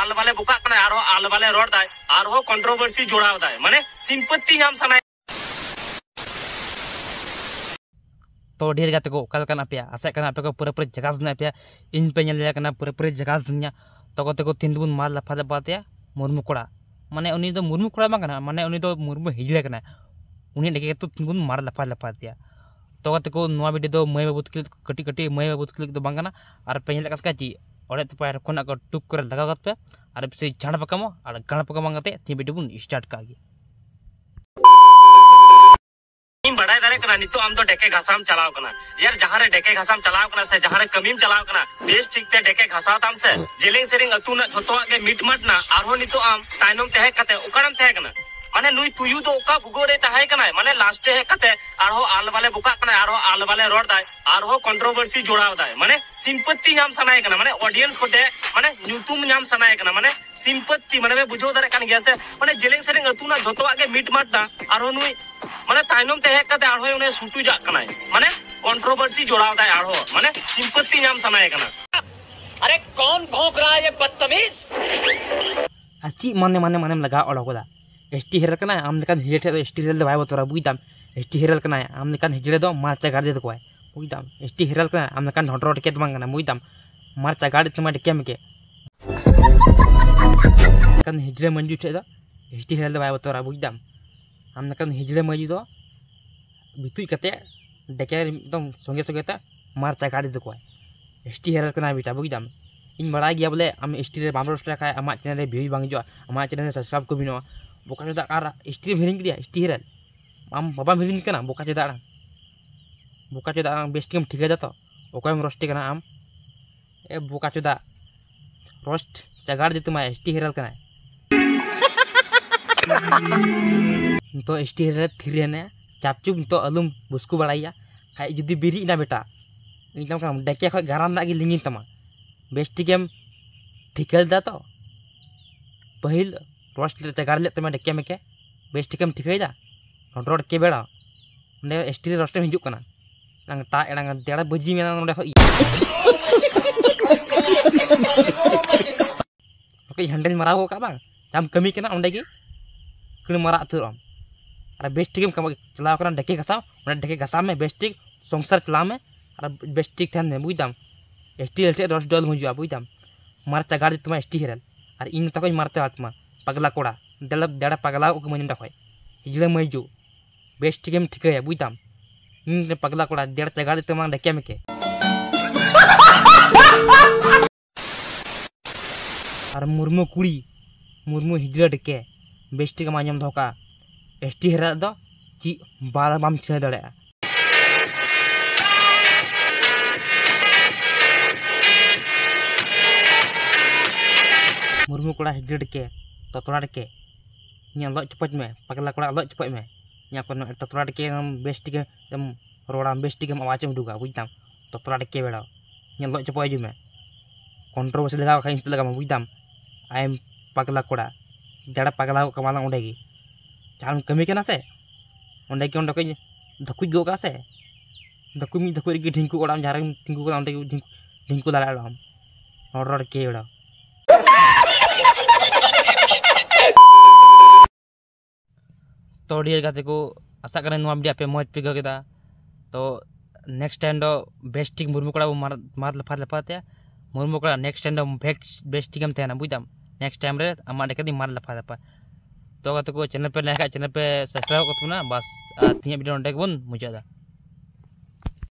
आल वाले बुका कना आरो आल वाले रोड दाय आरो कंट्रोवर्सी जोड़ाव दाय माने सिंपत्ति नाम सनाय तो ढेर गाते को कल कना पे आशा कना पे को पूरा पूरा जगह सुना पे इन पे ले कना पूरा पूरा जगह सुनिया तो को तीन बुन मार लफा लफाते मुर्मू कोड़ा माने उनी तो मुर्मू कोड़ा बांग कना माने उनी तो मुर्मू हिजले कना उनी लेके तो तीन बुन मार लफा लफाते तो को नवा वीडियो दो मई बाबू तक कटी कटी मई बाबू तक दो बांग कना और पे लेका का ची ओडे तो पायर कोना को टुक करे लगा गत पे और से झाड़ पकामो और गाड़ पका मांगते ती वीडियो बुन स्टार्ट कागी बड़ा दारे कना नितो आम तो डेके घासाम चलाव कना यार जहां रे डेके घासाम चलाव कना से जहां रे कमीम चलाव कना बेस ठीक ते डेके घासाव ताम से जेलिंग सेरिंग अतु ना झोतवा के मिट मट ना आरो नितो आम ताइनम तहे कते ओकरम तहे कना माने नुई तुयु दो ओका भुगोरे तहे कना माने लास्ट हे कते आरो आल वाले बुका कना आरो आल वाले रोड दाय आरो कंट्रोवर्सी जोड़ाव दाय माने सिंपत्ति नाम सनाय कना माने ऑडियंस कोटे माने न्यूतुम नाम सनाय कना माने सिंपत्ति माने बुझो दारे कन गया से माने जेलिंग सेरिंग अतु ना झोतवा के मिट मट ना आरो नुई माने ताइनम ते हेक कते आरो उन्हें सुटू जा कना माने कंट्रोवर्सी जोड़ाव दाय आरो माने सिंपत्ति नाम सनाय कना अरे कौन भौंक रहा है ये बदतमीज अच्छी माने माने माने लगा ओडोगोदा एसटी हेरल कना आम लेकान हिजड़े एसटी हेरल बाय बतरा बुइदाम एसटी हेरल कना आम लेकान हिजड़े दो मारचा गाड़ी दो कोय बुइदाम एसटी हेरल कना आम लेकान ढोडरोड के बांग कना बुइदाम मारचा गाड़ी तमा डेके मेके kan hijre manju थे दो एसटी हेरल बाय बतरा बुइदाम आम लेकान हिजड़े मजी दो बितुई कते डेके एकदम संगे संगे ता मारचा गाड़ी दो कोय एसटी हेरल कना बिटा बुइदाम इन बड़ा गया बोले आम एसटी रे 500 टाका आमा चैनल रे व्यू बांग जो आमा चैनल रे सब्सक्राइब को बिनो बोका चोदा आर स्ट्रीम हिरिंग दिया स्टी हेरल आम बाबा हिरिंग कना बोका चोदा बेस्टिम ठीक है तो ओकम रोस्टी कना आम ए बोका चोदा रोस्ट जगाड़ दे तुमा स्टी हेरल कना तो स्टी हेरल थिरे ने चापचुप तो अलुम बुस्कु बड़ाइया खाइ जुदी बिरी ना बेटा एकदम कम डेके ख गाराम ना गी लिंगिन तमा बेस्टी गेम ठिकल दा तो पहिल रोस्ट जगाड़ ले तमा डेके मेके बेस्टी गेम ठिकई दा रोड के बेड़ा ने स्टी रोस्ट में हिजुक कना नंग ता एडंग देड़ा बजी में नंग ख ओके हैंडल माराव का बा जाम कमी कना ओंडे की कण मारा तुरम अरे बेस्टी गेम चलाव कना डेके घसाव ओना डेके घसाव में बेस्टी संसार चलाव में अरे बेस्टी थान में बुइदाम एसटी एलटे रोस्ट डल मुजुआ बुइदाम मारचा गाड़ी तुमा एसटी हेरल और इन तको मारते आत्मा पगला कोड़ा डेड़ा पगला को मन खय हिजड़े मजू बेस्ट गेम ठीक है बुझदाम इन पगला कोड़ा डेड़ चगाड़ी तमा डेके मेके और मुर्मू कुड़ी मुर्मू हिजड़े डेके बेस्ट गेम आंजम धोका एसटी हेरा दो ची बाल बाम छे दड़े मुर्मू कोड़ा हिजड़े डेके तोतरा डेके लो चपच में पगला कोड़ा लो चपच में तोतरा डेके बेस्ट के रोड़ा बेस्ट के आवाज में डूगा बुझदाम तोतरा डेके बेड़ा लो चपच में कंट्रोवर्सी लगा खाई लगा बुझदाम आयम पगला कोड़ा जड़ा पगला कमाला ओंडे की चार कमी के ना से ओंडे की ओंडे को धकुज गोगा से धकु मी धकु रे ढिंकू कोड़ा जहां ढिंकू कोड़ा ओंडे ढिंकू लाला हम रोड के बेड़ा तो डियर गाते को आशा करें नवा वीडियो पे मौज पे गदा तो नेक्स्ट टाइम दो बेस्टिक मुर्मू कोड़ा मार लफा लफाते मुर्मू कोड़ा नेक्स्ट टाइम दो बेस्टिक हम तेना बुझदाम नेक्स्ट टाइम रे अमा डेके दी मार लफा लफा तो गाते को चैनल पे लाइक चैनल पे सब्सक्राइब करतुना बस तीन वीडियो ओंडे बन मुचादा।